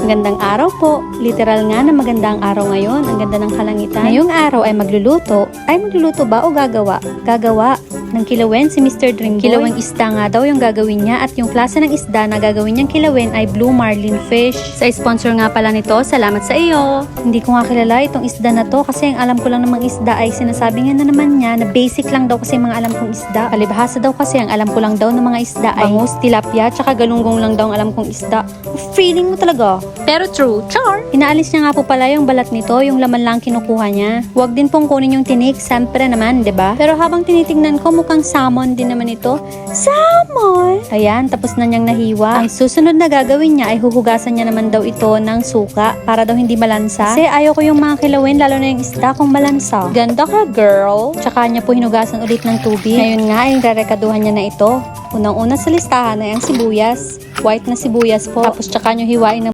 Magandang araw po. Literal nga na magandang araw ngayon. Ang ganda ng kalangitan. Ngayong araw ay magluluto. Ay magluluto ba o gagawa? Gagawa ng kilawin si Mr. Dreamboy. Kilawing isda nga daw yung gagawin niya at yung klase ng isda na gagawin niyang kilawin ay blue marlin fish. Sa sponsor nga pala nito, salamat sa iyo. Hindi ko nga kilala itong isda na to kasi ang alam ko lang namang isda ay sinasabi nga na naman niya na basic lang daw kasi mga alam kong isda. Palibhasa daw kasi ang alam ko lang daw ng mga isda ay bangus, tilapia, tsaka galunggong lang daw ang alam kong isda. Feeling mo talaga. Pero true, char! Inaalis niya nga po pala yung balat nito, yung laman lang kinukuha niya. Huwag din pong kunin yung tinik, siyempre naman, 'di ba? Pero habang tinitingnan ko, mukhang salmon din naman ito. Salmon! Ayan, tapos na niyang nahiwa. Ang susunod na gagawin niya ay huhugasan niya naman daw ito ng suka para daw hindi malansa. Kasi ayaw ko yung mga kilawin, lalo na yung isda kung malansa. Ganda ka, girl! Tsaka niya po hinugasan ulit ng tubig. Ngayon nga ay rerekaduhan niya na ito. Unang-una sa listahan ay ang sibuyas. White na sibuyas po. Tapos tsaka nyo hiwain ng